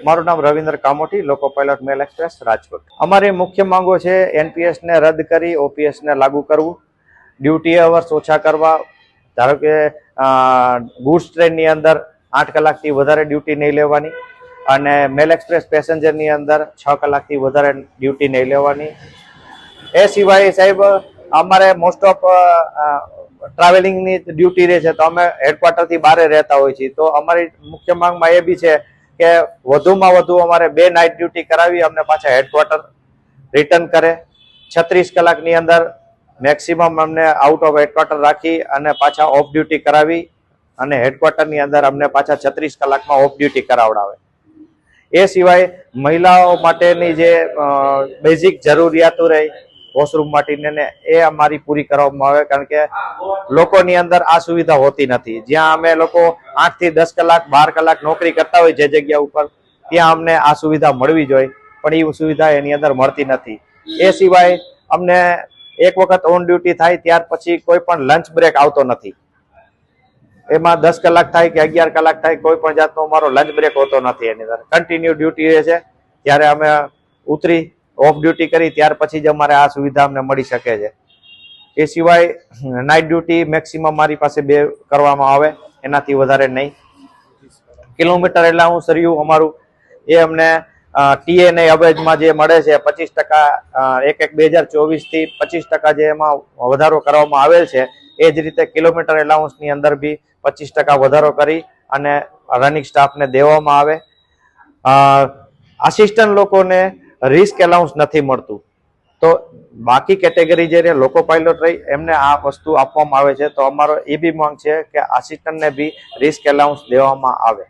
મારું નામ રવિન્દ્ર કામોટી, લોકો પાયલોટ મેલ એક્સપ્રેસ રાજકોટ। અમારી મુખ્ય માંગો છે એનપીએસ ને રદ કરી ઓપીએસ ને લાગુ કરવું, ડ્યુટી અવર્સ ઓછા કરવા। ધારો કે ગુડ્સ ટ્રેનની અંદર 8 કલાકથી વધારે ડ્યુટી નહીં લેવાની અને મેલ એક્સપ્રેસ પેસેન્જરની અંદર 6 કલાકથી વધારે ડ્યુટી નહીં લેવાની। એ સિવાય સાહેબ અમારે મોસ્ટ ઓફ ટ્રાવેલિંગની ડ્યુટી રહે છે તો અમે હેડક્વાર્ટરથી બહાર રહેતા હોય છીએ, તો અમારી મુખ્ય માંગમાં એ બી છે કે વધુમાં વધુ અમારે 2 નાઇટ ડ્યુટી કરાવી અમને પાછા હેડક્વાર્ટર રિટર્ન કરે। 36 કલાકની અંદર મેક્સિમમ અમને આઉટ ઓફ હેડક્વાર્ટર રાખી અને પાછા ઓફ ડ્યુટી કરાવી અને હેડક્વાર્ટરની અંદર અમને પાછા 36 કલાકમાં ઓફ ડ્યુટી કરાવડાવે। એ સિવાય મહિલાઓ માટેની જે બેઝિક જરૂરિયાતો રહી વોશરૂમ માટેને એ અમારી પૂરી કરવામાં આવે, કારણ કે લોકોની અંદર આ સુવિધા હોતી નથી। જ્યાં અમે લોકો 8 થી 10 કલાક 12 કલાક નોકરી કરતા હોય જે જગ્યા ઉપર, ત્યાં અમને આ સુવિધા મળવી જોઈએ, પણ એ સુવિધા એની અંદર મળતી નથી। એ સિવાય અમને એક વખત ઓન ડ્યુટી થાય ત્યાર પછી કોઈ પણ લંચ બ્રેક આવતો નથી। એમાં 10 કલાક થાય કે 11 કલાક થાય, કોઈ પણ જાતનો અમારો લંચ બ્રેક હોતો નથી। એની અંદર કન્ટિન્યુ ડ્યુટી રહે છે। ત્યારે અમે ઉતરી ઓફ ડ્યુટી કરી ત્યાર પછી જ અમારે આ સુવિધા અમને મળી શકે છે। એ સિવાય નાઇટ ડ્યુટી મેક્સિમમ મારી પાસે 2 કરવામાં આવે, એનાથી વધારે નહીં। કિલોમીટર એલાઉન્સ રહ્યું અમારું એ અમને ટીએનએ અવેજમાં જે મળે છે 25%, 2024 થી 25% જે એમાં વધારો કરવામાં આવેલ છે, એ જ રીતે કિલોમીટર એલાઉન્સની અંદર બી 25% વધારો કરી અને રનિંગ સ્ટાફને દેવામાં આવે। આસિસ્ટન્ટ લોકોને રિસ્ક એલાઉન્સ નથી મળતું, તો બાકી કેટેગરી જે લોકો પાયલોટ રહી એમને આ વસ્તુ આપવામાં આવે છે। તો અમારો એ બી માંગ છે કે આસિસ્ટન્ટને બી રિસ્ક એલાઉન્સ દેવામાં આવે।